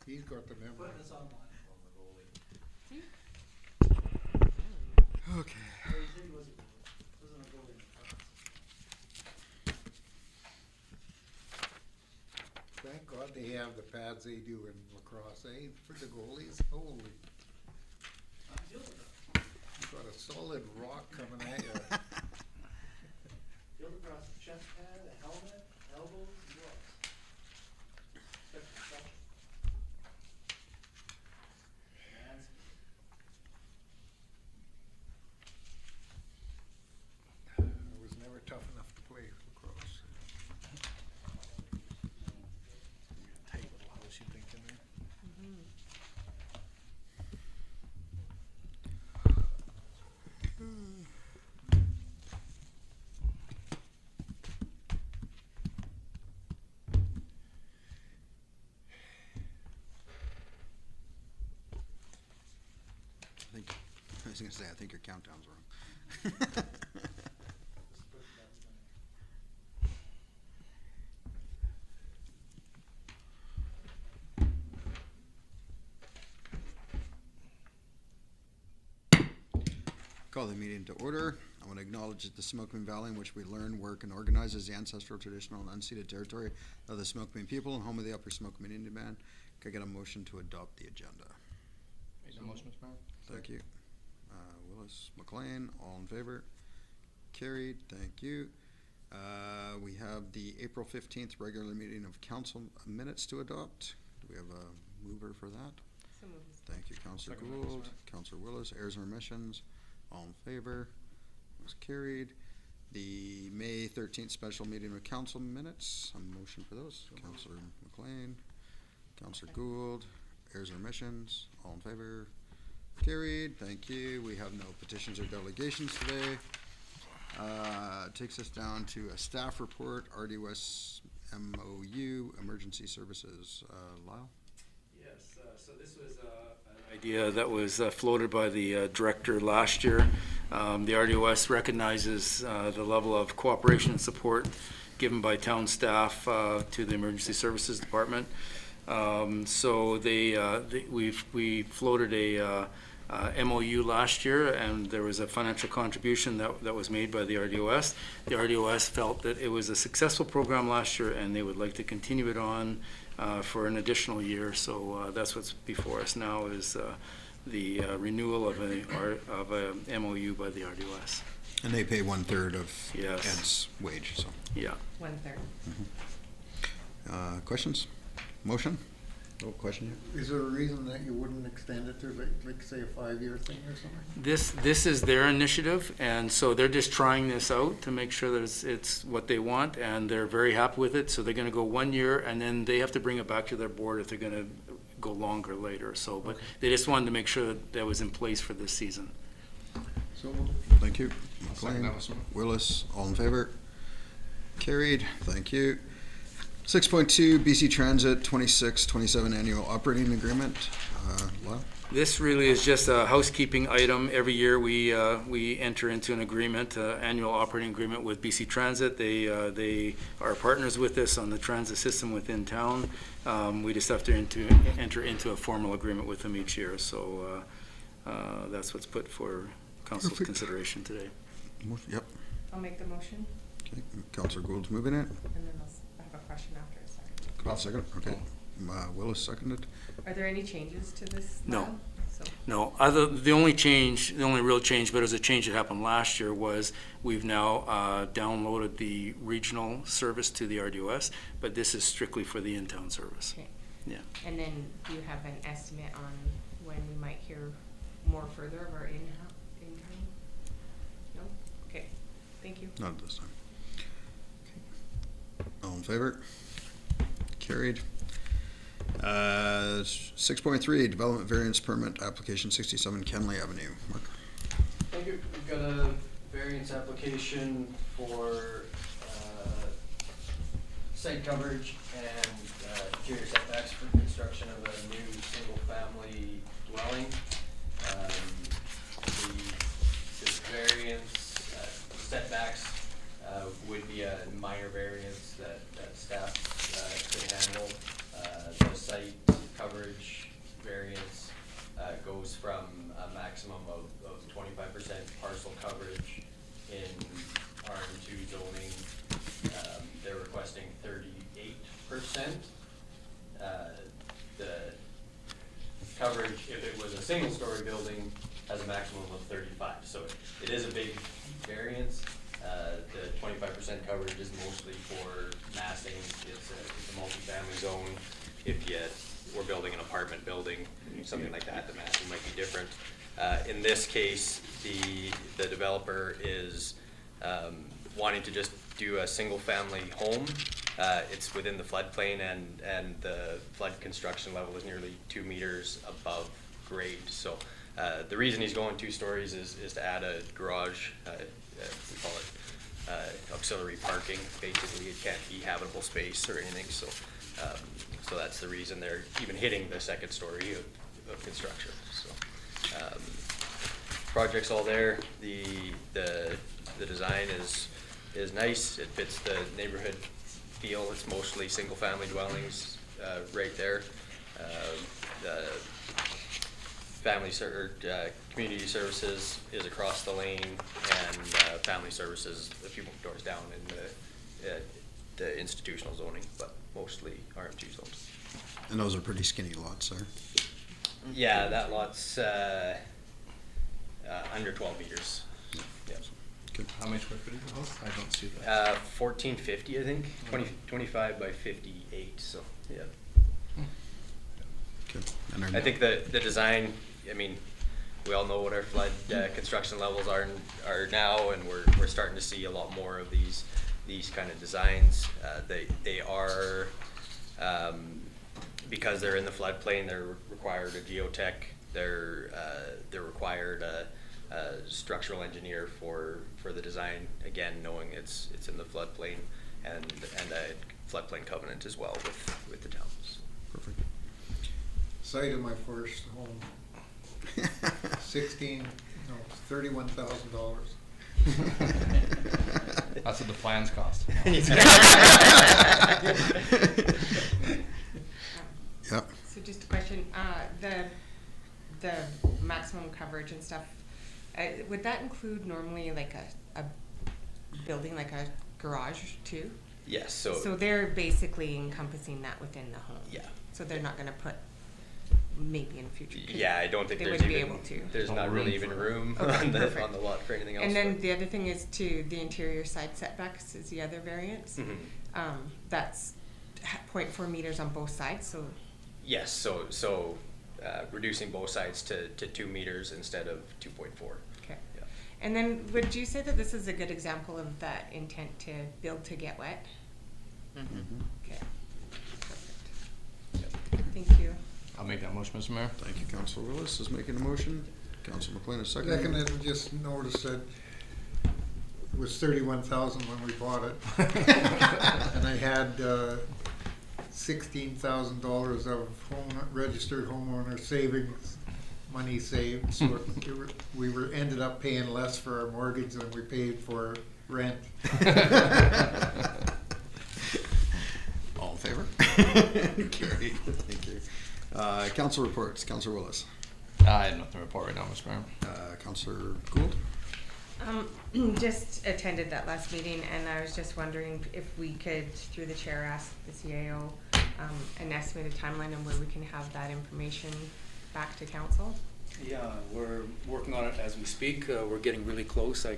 He's got the memory. Putting us online from the goalie. Okay. Yeah, he said he wasn't a goalie in France. Thank God they have the pads they do in lacrosse, eh, for the goalies, holy. You've got a solid rock coming at you. Field across the chest pad, a helmet, elbows, and gloves. Except for protection. Hands. I was never tough enough to play lacrosse. Tight little house you think in there. I was gonna say, I think your countdown's wrong. Just put that in. Call the meeting to order. I want to acknowledge that the Smokeman Valley, in which we learn, work, and organize, is the ancestral, traditional, and unceded territory of the Smokeman people and home of the Upper Smokeman Indian Band. Can I get a motion to adopt the agenda? Make the motion, Mr. Mayor. Thank you. Willis, McLean, all in favor? Carried, thank you. We have the April 15th regular meeting of council minutes to adopt. Do we have a mover for that? So moved. Thank you, Councillor Second that, Mr. Gould. Mayor. Councillor Willis, errors and omissions, all in favor? Was carried. The May 13th special meeting of council minutes, a motion for those. Councillor McLean, Councillor Gould, errors or omissions, all in favor? Carried, thank you. We have no petitions or delegations today. Takes us down to a staff report, RDWS MOU, Emergency Services. Lyle? Yes, so this was an idea that was floated by the director last year. The RDOS recognizes the level of cooperation and support given by town staff to the Emergency Services Department. So we floated a MOU last year, and there was a financial contribution that was made by the RDOS. The RDOS felt that it was a successful program last year, and they would like to continue it on for an additional year. So that's what's before us now is the renewal of a MOU by the RDOS. And they pay 1/3 of Yes. Ed's wage, so. Yeah. 1/3. Questions? Motion? Oh, question here? Is there a reason that you wouldn't extend it to like say a 5-year thing or something? This is their initiative, and so they're just trying this out to make sure that it's what they want, and they're very happy with it. So they're going to go 1 year, and then they have to bring it back to their board if they're going to go longer later. So, but they just wanted to make sure that was in place for this season. So Thank you. Second McLean, that, Mr. Mayor. Willis, all in favor? Carried, thank you. 6.2 BC Transit 26-27 Annual Operating Agreement. Lyle? This really is just a housekeeping item. Every year we enter into an agreement, annual operating agreement with BC Transit. They are partners with us on the transit system within town. We just have to enter into a formal agreement with them each year. So that's what's put for council's Perfect. consideration today. Yep. I'll make the motion, Okay. Councillor Gould's moving it. and then I have a question after a second. I'll second it. Okay. Willis seconded. Are there any changes to this? No. now? So, No, the only real change, but it was a change that happened last year, was we've now downloaded the regional service to the RDOS, but this is strictly for the in-town service. okay. Yeah. And then do you have an estimate on when we might hear more further of our in-town? No? Okay, thank you. Not at this time. Okay. All in favor? Carried. 6.3 Development Variance Permit Application 67 Kenley Avenue. Mark? Thank you. We've got a variance application for site coverage and interior setbacks for construction of a new single-family dwelling. The variance setbacks would be a minor variance that staff could handle. The single-story building has a maximum of 35, so it is a big variance. The 25% coverage is mostly for massing. It's a multifamily zone. If you were building an apartment building, something like that, the massing might be different. In this case, the developer is wanting to just do a single-family home. It's within the floodplain, and the flood construction level is nearly 2 meters above grade. So the reason he's going 2 stories is to add a garage. We call it auxiliary parking. Basically, it can't be habitable space or anything. So so that's the reason they're even hitting the 2nd story of construction. So project's all there. The design is nice. It fits the neighborhood feel. It's mostly single-family dwellings right there. The community services is across the lane, and family services a few doors down in the institutional zoning, but mostly RMG zones. And those are pretty skinny lots there. Yeah, that lot's under 12 meters. Yeah. Good. How many square feet is the house? I don't see that. 1450, I think, 25 by 58, so, yeah. Good. And our I think the design, I mean, we all know what our flood construction levels are now, and we're starting to see a lot more of these kind of designs. They are, because they're in the floodplain, they're required a geotech. They're required a structural engineer for the design, again, knowing it's in the floodplain, and a floodplain covenant as well with the towns. Perfect. Site of my first home, $31,000. That's what the plans cost. Yep. So just a question, the maximum coverage and stuff, would that include normally like a building, like a garage too? Yes, So they're basically encompassing that within the home? yeah. So they're not gonna put, maybe in the future? Yeah, I don't think They there's wouldn't be even, able to. there's No not room really even for- room Okay, on the perfect. lot for anything else. And then but- the other thing is too, the interior side setbacks is the other variance. Mhm. That's 0.4 meters on both sides, so, Yes, so reducing both sides to 2 meters instead of 2.4. okay. Yeah. And then would you say that this is a good example of that intent to build to get wet? Mhm. Okay, perfect. Yep. Thank you. I'll make that motion, Mr. Mayor. Thank you. Councilor Willis is making a motion. Councilor McLean is seconding. Second, and just noticed that it was 31,000 when we bought it. And I had $16,000 of registered homeowner savings, money saved. So ended up paying less for our mortgage than we paid for rent. All in favor? Carried. Thank you. Council reports. Councilor Willis. I have nothing to report right now, Mr. Mayor. Councilor Gould. Just attended that last meeting, and I was just wondering if we could, through the chair, ask the CAO an estimated timeline on where we can have that information back to council. Yeah, we're working on it as we speak. We're getting really close. I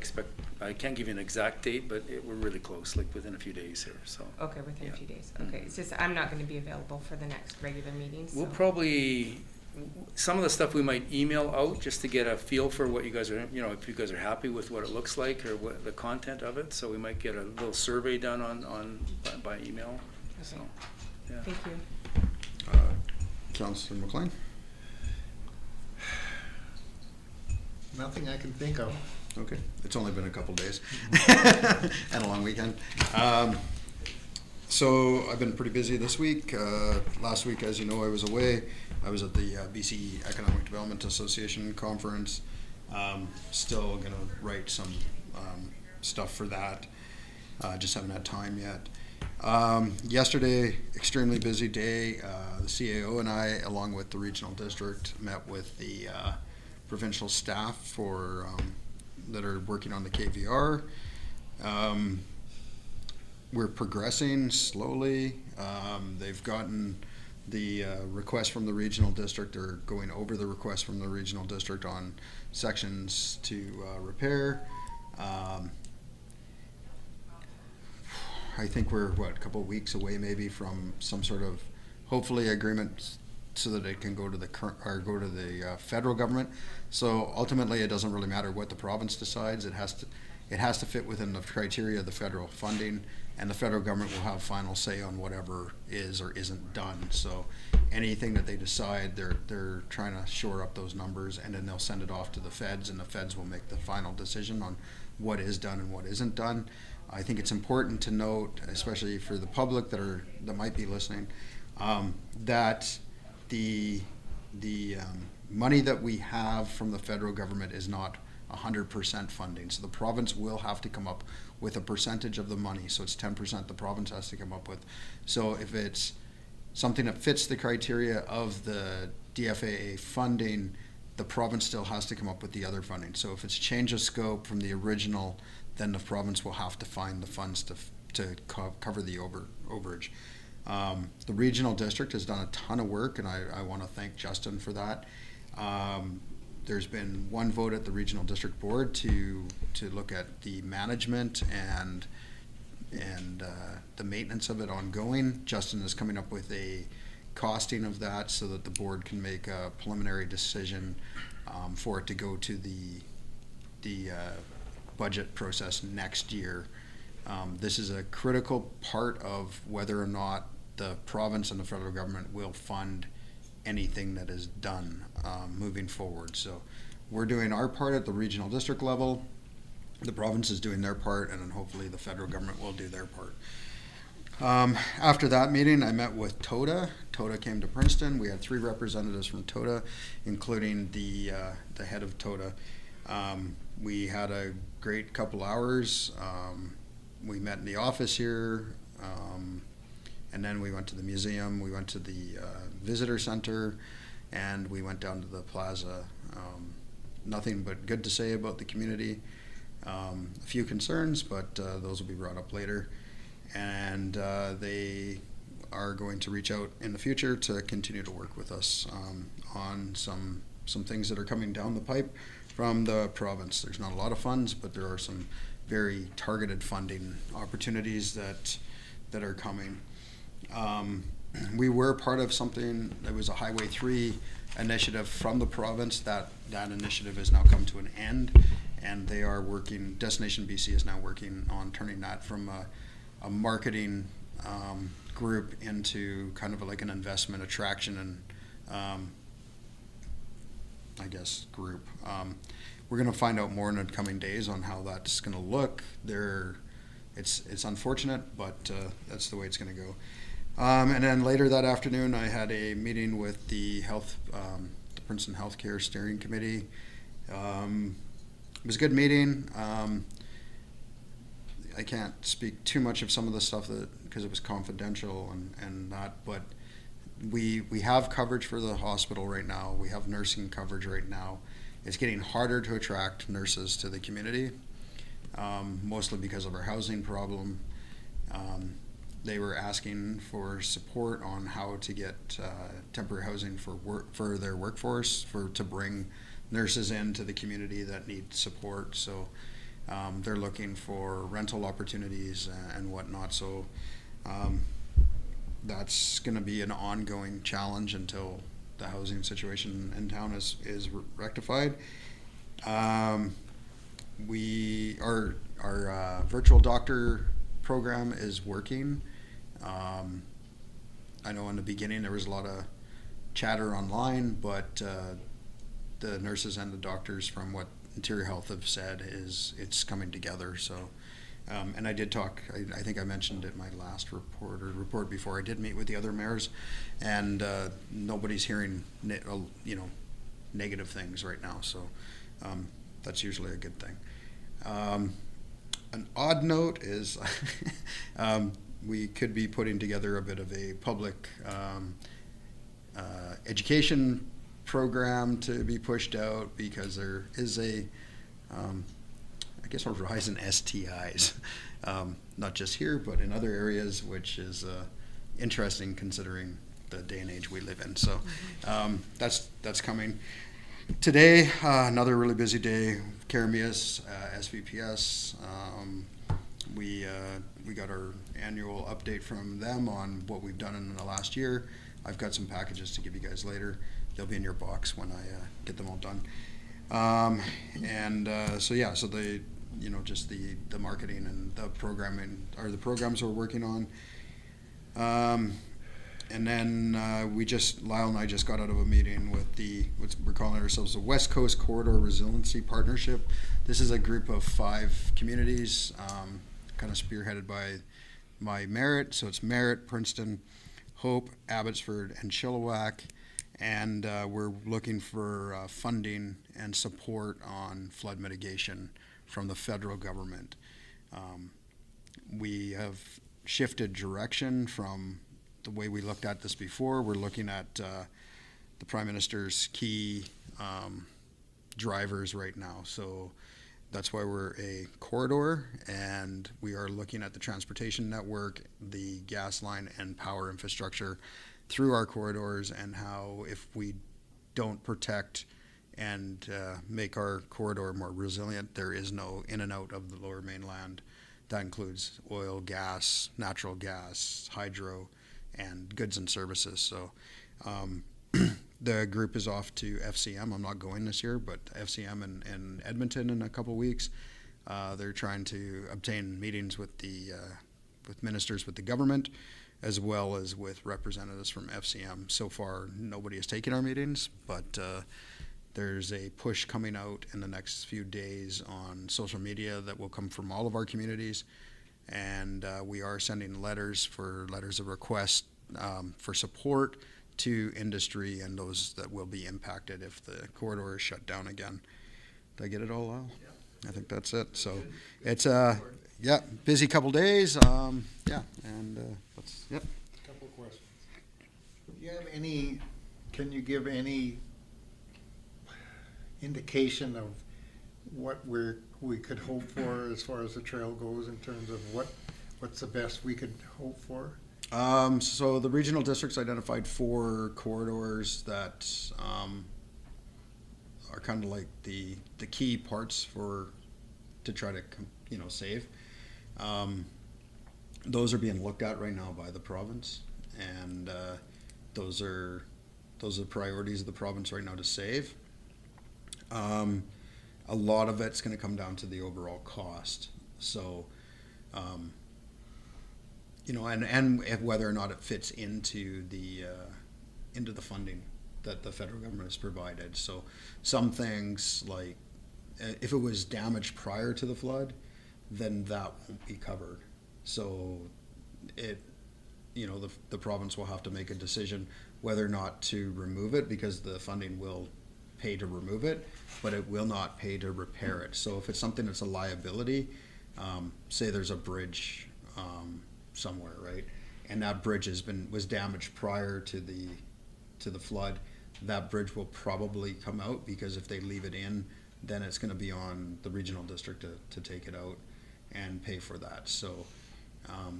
can't give you an exact date, but we're really close, like within a few days here, so. Okay, within Yeah. a few days. Okay, it's just, I'm not gonna be available for the next regular meeting, so. We'll probably, some of the stuff we might email out just to get a feel for what you guys are, if you guys are happy with what it looks like or what the content of it. So we might get a little survey done by email, so, Okay. yeah. Thank you. Councilor McLean. Nothing I can think of. Okay, it's only been a couple days and a long weekend. So I've been pretty busy this week. Last week, as you know, I was away. I was at the BC Economic Development Association conference. Still gonna write some stuff for that. Just haven't had time yet. Yesterday, extremely busy day. The CAO and I, along with the regional district, met with the provincial staff for that are working on the KVR. We're progressing slowly. They've gotten the request from the regional district, or going over the request from the regional district on sections to repair. I think we're, a couple of weeks away maybe from some sort of, hopefully, agreement so that it can go to the federal government. So ultimately, it doesn't really matter what the province decides. It has to fit within the criteria of the federal funding, and the federal government will have final say on whatever is or isn't done. So anything that they decide, they're trying to shore up those numbers, and then they'll send it off to the feds, and the feds will make the final decision on what is done and what isn't done. I think it's important to note, especially for the public that might be listening, that the money that we have from the federal government is not 100% funding. So the province will have to come up with a percentage of the money. So it's 10% the province has to come up with. So if it's something that fits the criteria of the DFAA funding, the province still has to come up with the other funding. So if it's change of scope from the original, then the province will have to find the funds to cover the overage. The regional district has done a ton of work, and I want to thank Justin for that. There's been one vote at the regional district board to look at the management and the maintenance of it ongoing. Justin is coming up with a costing of that so that the board can make a preliminary decision for it to go to the budget process next year. This is a critical part of whether or not the province and the federal government will fund anything that is done moving forward. So we're doing our part at the regional district level. The province is doing their part, and then hopefully the federal government will do their part. After that meeting, I met with TOTA. TOTA came to Princeton. We had 3 representatives from TOTA, including the head of TOTA. We had a great couple hours. We met in the office here, and then we went to the museum. We went to the visitor center, and we went down to the plaza. Nothing but good to say about the community. A few concerns, but those will be brought up later. And they are going to reach out in the future to continue to work with us on some things that are coming down the pipe from the province. There's not a lot of funds, but there are some very targeted funding opportunities that are coming. We were part of something that was a Highway 3 initiative from the province. That initiative has now come to an end, and they are working, Destination BC is now working on turning that from a marketing group into kind of like an investment attraction and I guess group. We're going to find out more in the coming days on how that's going to look. It's unfortunate, but that's the way it's going to go. And then later that afternoon, I had a meeting with the Princeton Healthcare Steering Committee. It was a good meeting. I can't speak too much of some of the stuff because it was confidential and that, but we have coverage for the hospital right now. We have nursing coverage right now. It's getting harder to attract nurses to the community, mostly because of our housing problem. They were asking for support on how to get temporary housing for their workforce, to bring nurses into the community that need support. So they're looking for rental opportunities and whatnot. So that's going to be an ongoing challenge until the housing situation in town is rectified. Our virtual doctor program is working. I know in the beginning there was a lot of chatter online, but the nurses and the doctors, from what Interior Health have said, it's coming together. So, and I did talk, I think I mentioned it in my last report before, I did meet with the other mayors, and nobody's hearing negative things right now. So that's usually a good thing. An odd note is we could be putting together a bit of a public education program to be pushed out, because there is a rise in STIs, not just here but in other areas, which is interesting considering the day and age we live in. So that's coming. Today, another really busy day. Karamias, SVPS. We got our annual update from them on what we've done in the last year. I've got some packages to give you guys later. They'll be in your box when I get them all done. So the just the marketing and the programming are the programs we're working on. And then Lyle and I just got out of a meeting with what we're calling ourselves the West Coast Corridor Resiliency Partnership. This is a group of 5 communities, kind of spearheaded by Merritt. So it's Merritt, Princeton, Hope, Abbotsford, and Chilliwack. And we're looking for funding and support on flood mitigation from the federal government. We have shifted direction from the way we looked at this before. We're looking at the Prime Minister's key drivers right now. So that's why we're a corridor, and we are looking at the transportation network, the gas line and power infrastructure through our corridors, and how if we don't protect and make our corridor more resilient, there is no in and out of the Lower Mainland. That includes oil, gas, natural gas, hydro, and goods and services. So the group is off to FCM. I'm not going this year, but FCM in Edmonton in a couple weeks. They're trying to obtain meetings with with ministers with the government, as well as with representatives from FCM. So far, nobody has taken our meetings, but there's a push coming out in the next few days on social media that will come from all of our communities. And we are sending letters of request for support to industry and those that will be impacted if the corridor is shut down again. Did I get it all out? Yeah. I think that's it. So it's busy couple days. Couple questions. Do you have can you give any indication of what we could hope for as far as the trail goes, in terms of what's the best we could hope for? So the regional districts identified 4 corridors that are kind of like the key parts to try to save. Those are being looked at right now by the province, and those are the priorities of the province right now to save. A lot of it's going to come down to the overall cost. So, and whether or not it fits into the funding that the federal government has provided. So, some things like if it was damaged prior to the flood, then that won't be covered. So, the province will have to make a decision whether or not to remove it, because the funding will pay to remove it, but it will not pay to repair it. So if it's something that's a liability, say there's a bridge somewhere, right, and that bridge was damaged prior to the flood, that bridge will probably come out, because if they leave it in, then it's going to be on the regional district to take it out and pay for that. So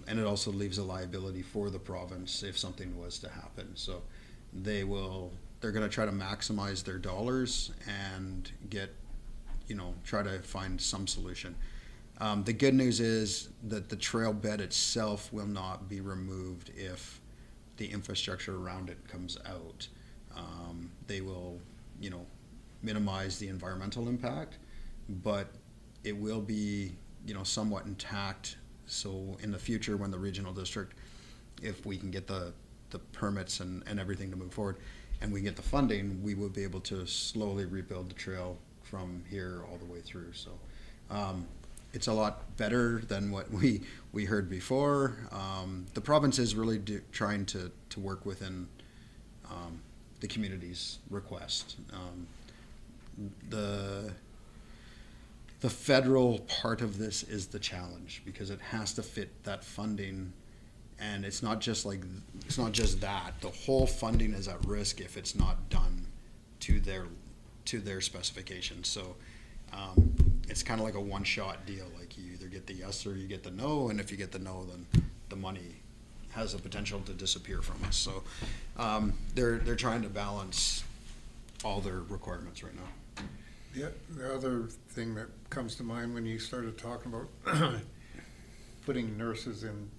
and it also leaves a liability for the province if something was to happen. So they're going to try to maximize their dollars and try to find some solution. The good news is that the trail bed itself will not be removed if the infrastructure around it comes out. They will, minimize the environmental impact, but it will be, somewhat intact. So in the future, when the regional district, if we can get the permits and everything to move forward, and we get the funding, we will be able to slowly rebuild the trail from here all the way through. So it's a lot better than what we heard before. The province is really trying to work within the community's request. The federal part of this is the challenge, because it has to fit that funding. And it's not just that. The whole funding is at risk if it's not done to their specifications. So it's kind of like a one-shot deal. Like, you either get the yes or you get the no, and if you get the no, then the money has the potential to disappear from us. So they're trying to balance all their requirements right now. The other thing that comes to mind when you started talking about putting nurses in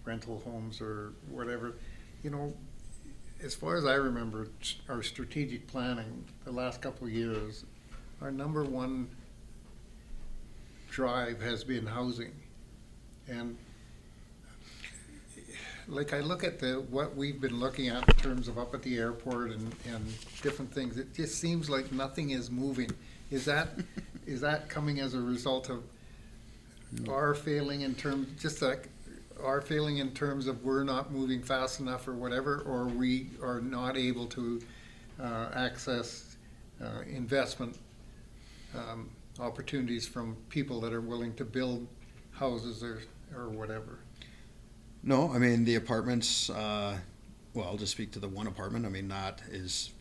rental homes or whatever, you know, as far as I remember, our strategic planning, the last couple of years, our number one drive has been housing. And like I look at what we've been looking at in terms of up at the airport and different things, it just seems like nothing is moving. Is that coming as a result of our failing in terms, just like our failing in terms of we're not moving fast enough or whatever, or we are not able to access investment opportunities from people that are willing to build houses or whatever? No, I mean, the apartments, well, I'll just speak to the one apartment. I mean, that is,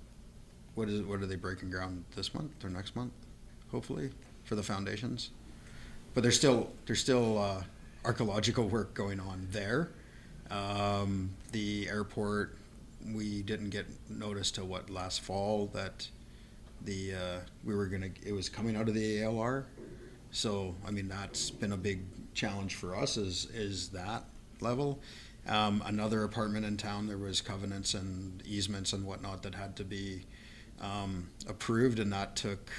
what are they breaking ground this month or next month, hopefully, for the foundations? But there's still archaeological work going on there. The airport, we didn't get notice till last fall that it was coming out of the ALR. So, I mean, that's been a big challenge for us is that level. Another apartment in town, there was covenants and easements and whatnot that had to be approved, and that took,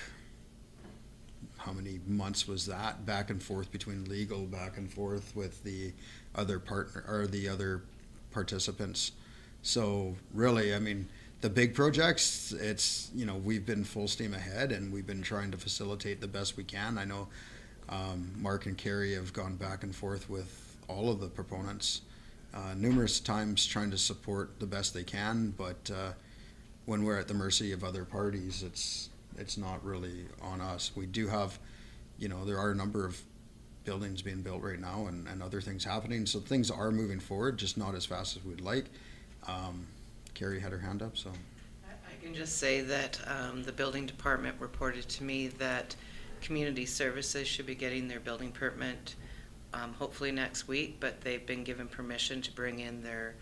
how many months was that? Back and forth between legal, back and forth with the other partner or the other participants. So really, I mean, the big projects, it's, you know, we've been full steam ahead and we've been trying to facilitate the best we can. I know Mark and Carrie have gone back and forth with all of the proponents numerous times trying to support the best they can, but when we're at the mercy of other parties, it's not really on us. We do have, you know, there are a number of buildings being built right now and other things happening, so things are moving forward, just not as fast as we'd like. Carrie had her hand up, so. I can just say that the building department reported to me that community services should be getting their building permit hopefully next week, but they've been given permission to bring in their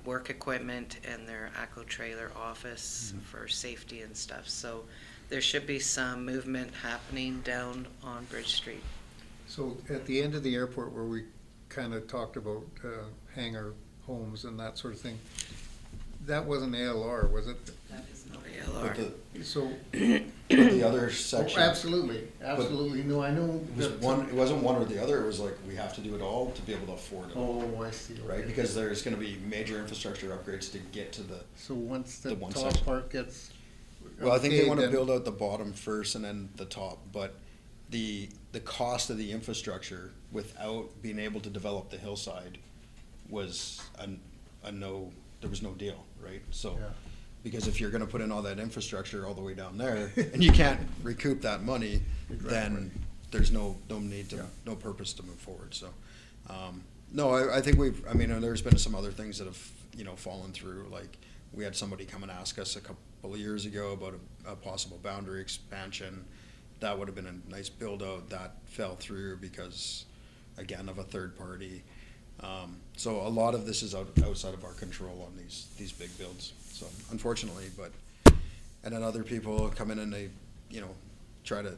work equipment and their ACO trailer office for safety and stuff. So there should be some movement happening down on Bridge Street. So at the end of the airport where we kind of talked about hangar homes and that sort of thing, that wasn't ALR, was it? That is not ALR. So, The other oh, section. absolutely, no, I know. It wasn't one or the other, it was like, we have to do it all to be able to afford it. Oh, I see. Right, okay. because there's gonna be major infrastructure upgrades to get to the, So once the the one top section. part gets. well, I think they okay, wanna then- build out the bottom first and then the top, but the cost of the infrastructure without being able to develop the hillside was a no, there was no deal, right? So, Yeah. because if you're gonna put in all that infrastructure all the way down there, and you can't recoup that money, then there's no need to, Yeah. no purpose to move forward, so. No, I think I mean, there's been some other things that have, you know, fallen through, like, we had somebody come and ask us a couple of years ago about a possible boundary expansion. That would have been a nice build out, that fell through because, again, of a third party. So a lot of this is outside of our control on these big builds, so unfortunately, and then other people come in and they, you know,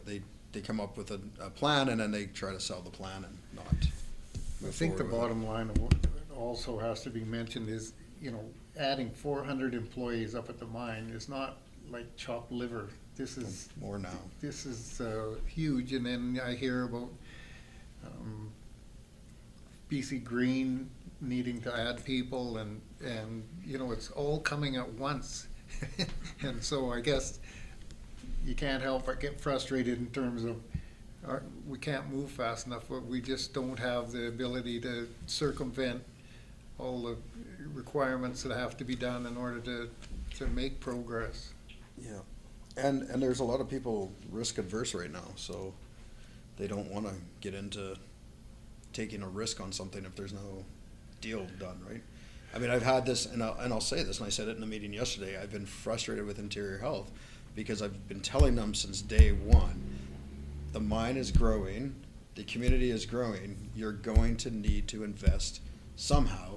they come up with a plan and then they try to sell the plan and not I move think the forward with it. bottom line of what also has to be mentioned is, you know, adding 400 employees up at the mine is not like chopped liver. This is More now. This is huge, and then I hear about BC Green needing to add people, and you know, it's all coming at once. And so I guess you can't help but get frustrated in terms of we can't move fast enough, but we just don't have the ability to circumvent all the requirements that have to be done in order to make progress. Yeah, and there's a lot of people risk adverse right now, so they don't wanna get into taking a risk on something if there's no deal done, right? I mean, I've had this, and I'll say this, and I said it in the meeting yesterday, I've been frustrated with Interior Health because I've been telling them since day one, the mine is growing, the community is growing, you're going to need to invest somehow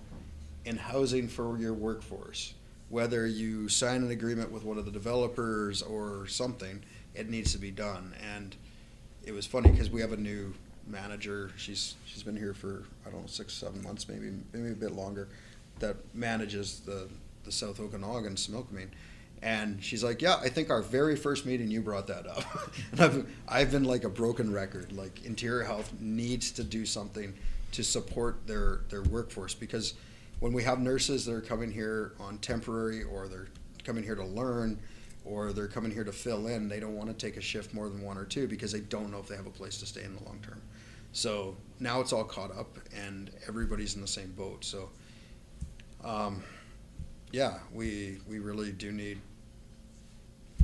in housing for your workforce. Whether you sign an agreement with one of the developers or something, it needs to be done. And it was funny because we have a new manager. She's been here for, I don't know, 6-7 months, maybe a bit longer, that manages the South Okanagan Similkameen. And she's like, yeah, I think our very first meeting you brought that up. And I've been like a broken record. Like, Interior Health needs to do something to support their workforce, because when we have nurses that are coming here on temporary, or they're coming here to learn, or they're coming here to fill in, they don't want to take a shift more than 1 or 2 because they don't know if they have a place to stay in the long term. So now it's all caught up and everybody's in the same boat. So, yeah, we really do need,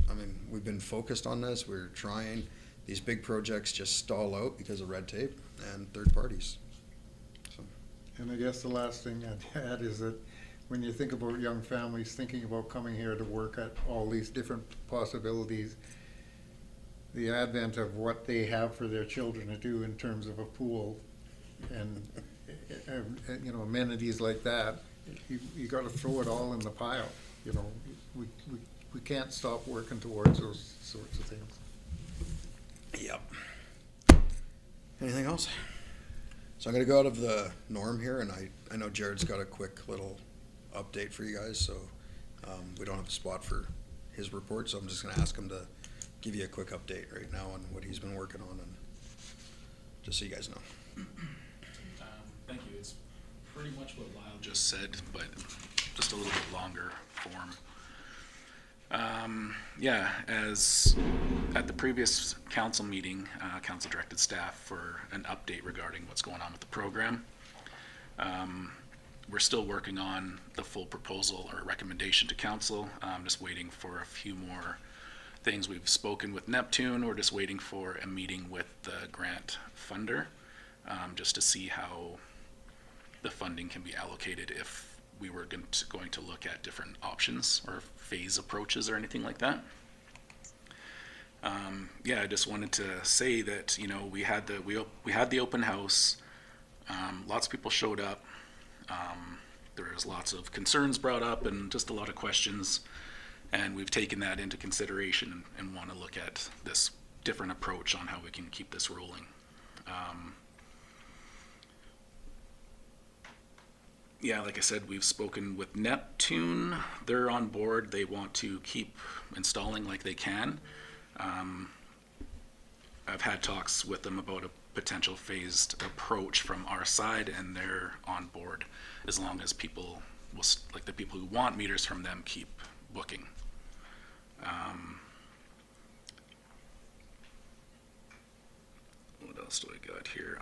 I mean, we've been focused on this. We're trying. These big projects just stall out because of red tape and third parties. So. And I guess the last thing I'd add is that when you think about young families thinking about coming here to work at all these different possibilities, the advent of what they have for their children to do in terms of a pool and you know, amenities like that, you got to throw it all in the pile. You know, we can't stop working towards those sorts of things. Yep. Anything else? So I'm going to go out of the norm here, and I know Jared's got a quick little update for you guys, so we don't have a spot for his report, so I'm just going to ask him to give you a quick update right now on what he's been working on, and just so you guys know. Thank you. It's pretty much what Lyle just said, but just a little bit longer form. Yeah, as at the previous council meeting, council directed staff for an update regarding what's going on with the program. We're still working on the full proposal or recommendation to council. Just waiting for a few more things. We've spoken with Neptune. We're just waiting for a meeting with the grant funder, just to see how the funding can be allocated if we were going to look at different options or phase approaches or anything like that. Yeah, I just wanted to say that, you know, we had the open house. Lots of people showed up. There was lots of concerns brought up and just a lot of questions, and we've taken that into consideration and want to look at this different approach on how we can keep this rolling. Yeah, like I said, we've spoken with Neptune. They're on board. They want to keep installing like they can. I've had talks with them about a potential phased approach from our side, and they're on board as long as people will, like the people who want meters from them, keep booking. What else do I got here?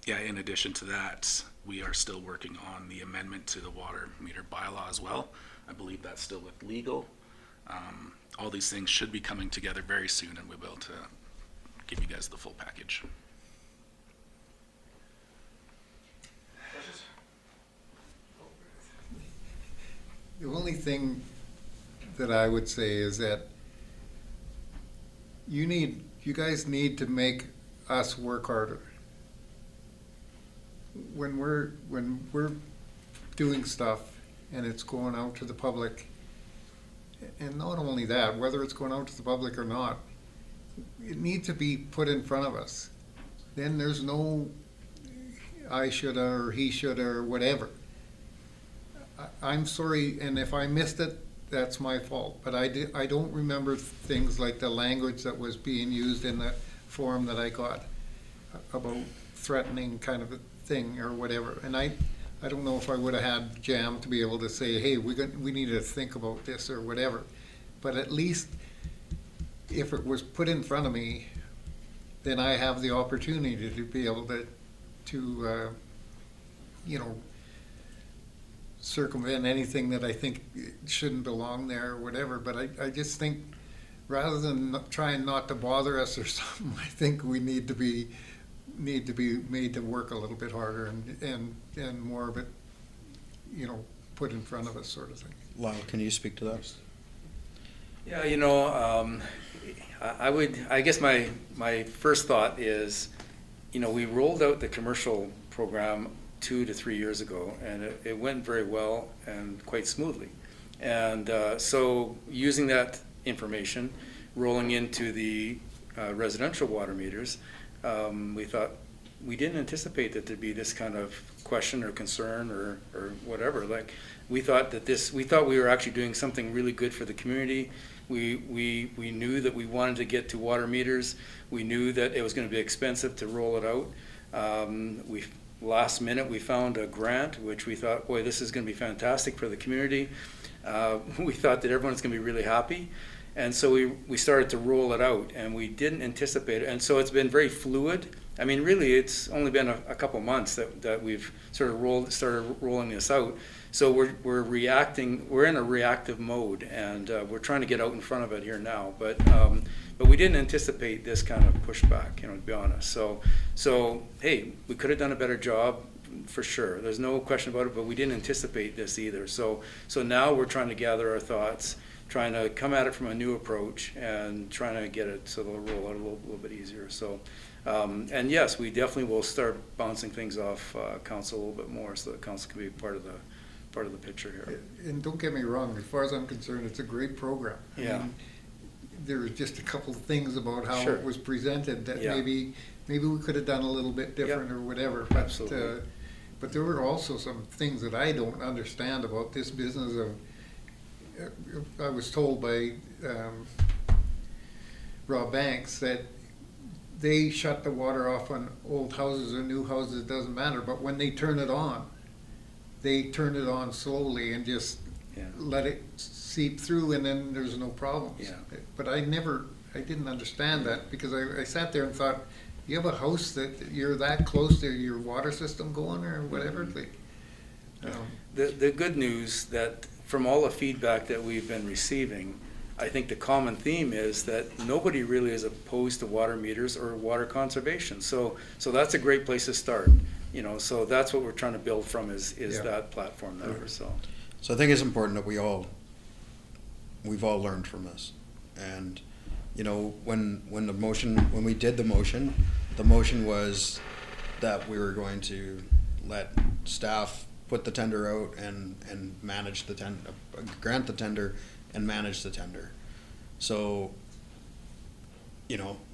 Yeah, in addition to that, we are still working on the amendment to the water meter bylaw as well. I believe that's still with legal. All these things should be coming together very soon, and we'll be able to give you guys the full package. The only thing that I would say is that you guys need to make us work harder. When we're doing stuff and it's going out to the public, and not only that, whether it's going out to the public or not, it needs to be put in front of us. Then there's no I shoulda or he shoulda or whatever. I'm sorry, and if I missed it, that's my fault. But I don't remember things like the language that was being used in the form that I got about threatening kind of a thing or whatever. And I don't know if I would have had Jam to be able to say, hey, we need to think about this or whatever. But at least if it was put in front of me, then I have the opportunity to be able to you know, circumvent anything that I think shouldn't belong there or whatever. But I just think rather than trying not to bother us or something, I think we need to be made to work a little bit harder and more of it, you know, put in front of us, sort of thing. Lyle, can you speak to that? Yeah, you know, I guess my first thought is, you know, we rolled out the commercial program 2 to 3 years ago, and it went very well and quite smoothly. And so using that information, rolling into the residential water meters, we thought, we didn't anticipate that there'd be this kind of question or concern or whatever. Like, we thought we were actually doing something really good for the community. We knew that we wanted to get to water meters. We knew that it was going to be expensive to roll it out. Last minute, we found a grant, which we thought, boy, this is going to be fantastic for the community. We thought that everyone's going to be really happy. And so we started to roll it out, and we didn't anticipate it. And so it's been very fluid. I mean, really, it's only been a couple months that we've sort of started rolling this out. So we're reacting. We're in a reactive mode, and we're trying to get out in front of it here now. But we didn't anticipate this kind of pushback, to be honest. So hey, we could have done a better job, for sure. There's no question about it. But we didn't anticipate this either. So now we're trying to gather our thoughts, trying to come at it from a new approach, and trying to get it so they'll roll out a little bit easier. So. And yes, we definitely will start bouncing things off council a little bit more, so that council can be part of the picture here. And don't get me wrong, as far as I'm concerned, it's a great program. Yeah. I mean, there was just a couple of things about how Sure. it was presented that Yeah. maybe we could have done a little bit different or whatever. But, Absolutely. but there were also some things that I don't understand about this business of. I was told by Rob Banks that they shut the water off on old houses or new houses, it doesn't matter, but when they turn it on slowly and just Yeah. let it seep through, and then there's no problems. Yeah. But I didn't understand that, because I sat there and thought, you have a house that you're that close to your water system going or whatever, like, The good news that from all the feedback that we've been receiving, I think the common theme is that nobody really is opposed to water meters or water conservation. So that's a great place to start. So that's what we're trying to build from is Yeah. that platform there. So So I think it's important that we've all learned from this. And, when we did the motion was that we were going to let staff put the tender out and manage the grant the tender and manage the tender. So,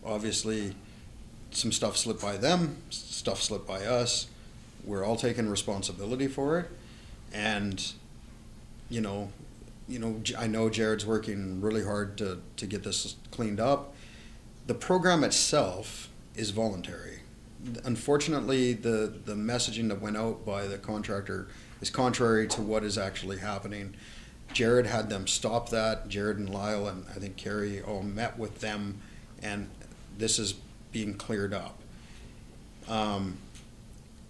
obviously, some stuff slipped by them, stuff slipped by us. We're all taking responsibility for it. And, I know Jared's working really hard to get this cleaned up. The program itself is voluntary. Unfortunately, the messaging that went out by the contractor is contrary to what is actually happening. Jared had them stop that. Jared and Lyle and I think Carrie all met with them, and this is being cleared up. I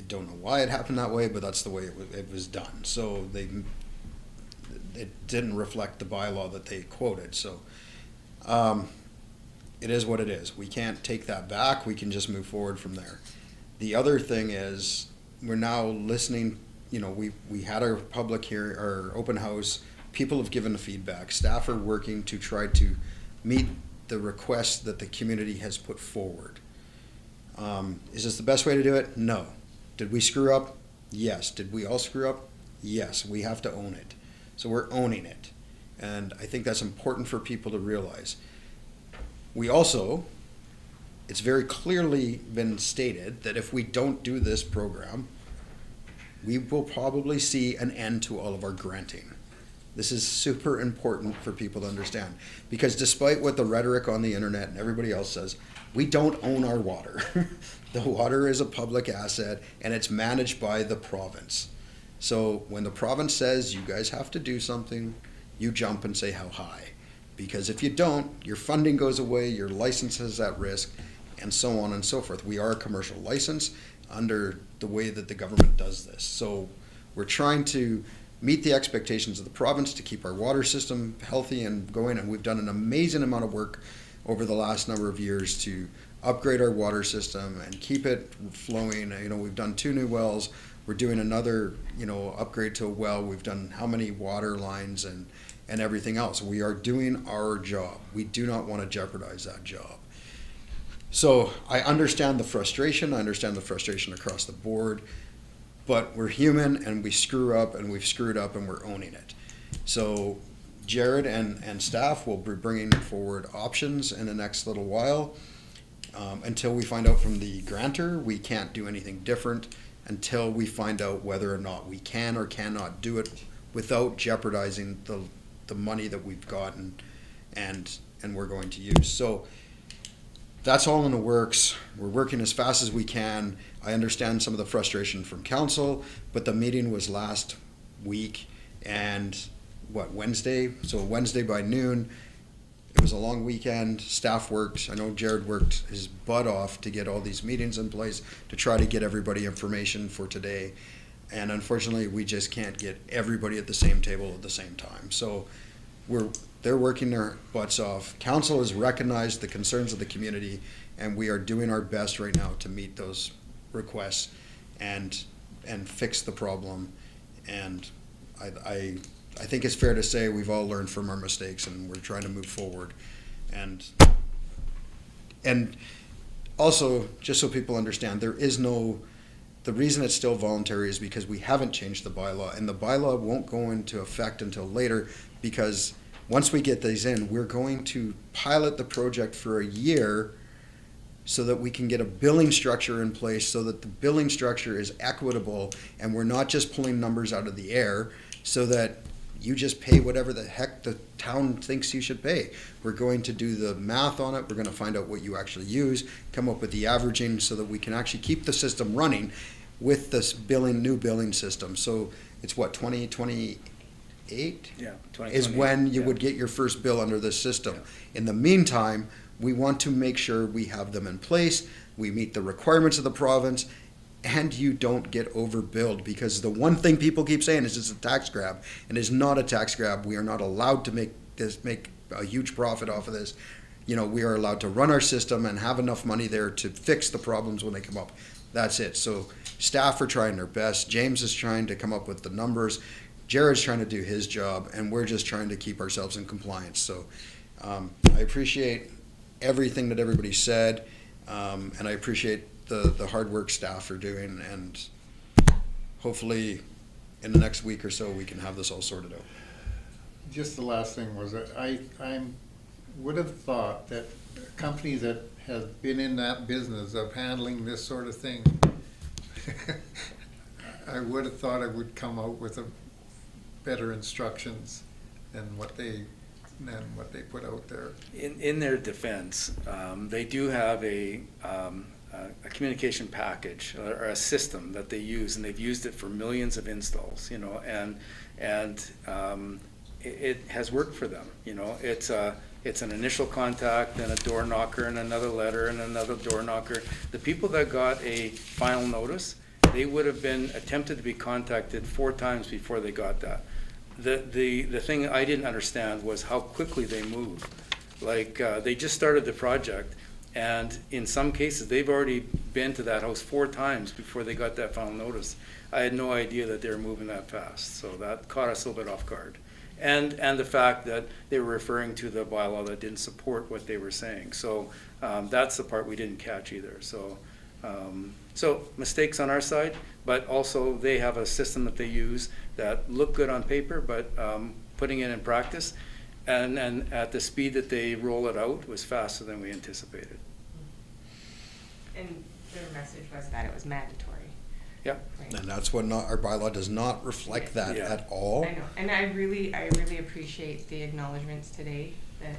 don't know why it happened that way, but that's the way it was done. So it didn't reflect the bylaw that they quoted. So it is what it is. We can't take that back. We can just move forward from there. The other thing is we're now listening. We had our public hearing, our open house. People have given the feedback. Staff are working to try to meet the requests that the community has put forward. Is this the best way to do it? No. Did we screw up? Yes. Did we all screw up? Yes. We have to own it. So we're owning it. And I think that's important for people to realize. We also, it's very clearly been stated that if we don't do this program, we will probably see an end to all of our granting. This is super important for people to understand, because despite what the rhetoric on the internet and everybody else says, we don't own our water. The water is a public asset and it's managed by the province. So when the province says you guys have to do something, you jump and say how high. Because if you don't, your funding goes away, your license is at risk, and so on and so forth. We are a commercial license under the way that the government does this. So we're trying to meet the expectations of the province to keep our water system healthy and going, and we've done an amazing amount of work over the last number of years to upgrade our water system and keep it flowing. We've done 2 new wells. We're doing another, upgrade to a well. We've done how many water lines and everything else. We are doing our job. We do not want to jeopardize that job. So I understand the frustration. I understand the frustration across the board. but we're human and we screw up and we've screwed up and we're owning it. So Jared and staff will be bringing forward options in the next little while. Until we find out from the grantor, we can't do anything different until we find out whether or not we can or cannot do it without jeopardizing the money that we've gotten and we're going to use. So that's all in the works. We're working as fast as we can. I understand some of the frustration from council, but the meeting was last week and Wednesday? So Wednesday by noon. It was a long weekend. Staff worked. I know Jared worked his butt off to get all these meetings in place to try to get everybody information for today. And unfortunately, we just can't get everybody at the same table at the same time. So they're working their butts off. Council has recognized the concerns of the community, and we are doing our best right now to meet those requests and fix the problem. And I think it's fair to say we've all learned from our mistakes and we're trying to move forward. And also, just so people understand, the reason it's still voluntary is because we haven't changed the bylaw, and the bylaw won't go into effect until later, because once we get these in, we're going to pilot the project for a year so that we can get a billing structure in place, so that the billing structure is equitable and we're not just pulling numbers out of the air, so that you just pay whatever the heck the town thinks you should pay. We're going to do the math on it. We're going to find out what you actually use, come up with the averaging so that we can actually keep the system running with this new billing system. So it's 2028? Yeah. Is when you would get your first bill under this system. In the meantime, we want to make sure we have them in place, we meet the requirements of the province, and you don't get overbilled, because the one thing people keep saying is it's a tax grab, and it's not a tax grab. We are not allowed to make a huge profit off of this. You know, we are allowed to run our system and have enough money there to fix the problems when they come up. That's it. So staff are trying their best. James is trying to come up with the numbers. Jared's trying to do his job, and we're just trying to keep ourselves in compliance. So I appreciate everything that everybody said, and I appreciate the hard work staff are doing, and hopefully in the next week or so we can have this all sorted out. Just the last thing was that I would have thought that a company that has been in that business of handling this sort of thing, I would have thought it would come out with better instructions than what they put out there. In their defense, they do have a communication package or a system that they use, and they've used it for millions of installs, you know, and it has worked for them. You know, it's an initial contact, then a door knocker, and another letter, and another door knocker. The people that got a final notice, they would have been attempted to be contacted 4 times before they got that. The thing I didn't understand was how quickly they moved. Like, they just started the project, and in some cases, they've already been to that house 4 times before they got that final notice. I had no idea that they were moving that fast, so that caught us a little bit off guard. And the fact that they were referring to the bylaw that didn't support what they were saying. So that's the part we didn't catch either. So mistakes on our side, but also they have a system that they use that looked good on paper, but putting it in practice and at the speed that they roll it out was faster than we anticipated. And their message was that it was mandatory. Yeah. Right. And that's what our bylaw does not reflect that Yeah. at all. I know, and I really appreciate the acknowledgements today that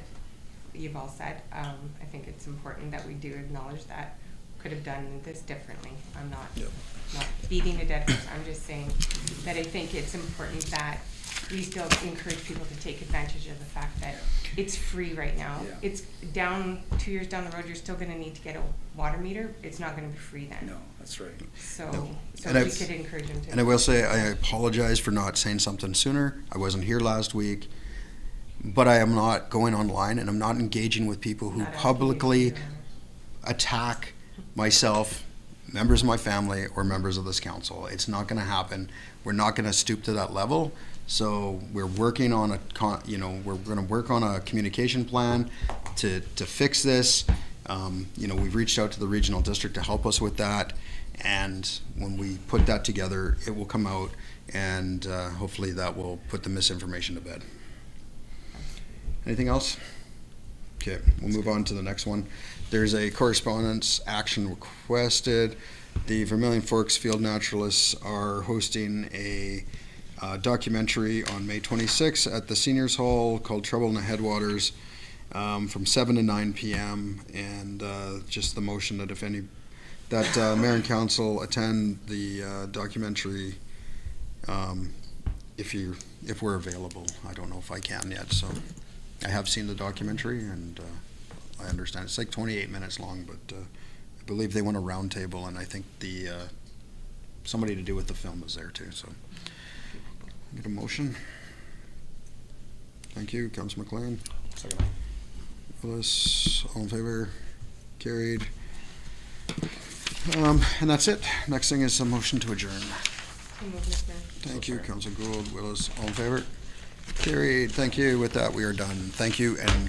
you've all said. I think it's important that we do acknowledge that could have done this differently. I'm not beating a dead horse. I'm just saying that I think it's important that we still encourage people to take advantage of the fact that it's free right now. Yeah. It's 2 years down the road, you're still gonna need to get a water meter. It's not gonna be free then. No, that's right. So And we I've- could encourage them to. And I will say, I apologize for not saying something sooner. I wasn't here last week, but I am not going online and I'm not engaging with people who Not asking publicly you to- attack myself, members of my family, or members of this council. It's not gonna happen. We're not gonna stoop to that level. So we're working on we're gonna work on a communication plan to fix this. You know, we've reached out to the regional district to help us with that, and when we put that together, it will come out, and hopefully that will put the misinformation to bed. Anything else? Okay, we'll move on to the next one. There's a correspondence action requested. The Vermilion Forks Field Naturalists are hosting a documentary on May 26th at the Seniors Hall called Trouble in the Headwaters, from 7 to 9 p.m. And just the motion that mayor and council attend the documentary if we're available. I don't know if I can yet, so I have seen the documentary, and I understand it's like 28 minutes long, but I believe they want a round table, and I think somebody to do with the film is there too, so. Get a motion? Thank you, Councilor McLean. Second. Willis, all in favor? Carried. And that's it. Next thing is a motion to adjourn. So moved, Mr. Mayor. Thank you, Councilor Gould. Willis, all in favor? Carried. Thank you. With that, we are done. Thank you, and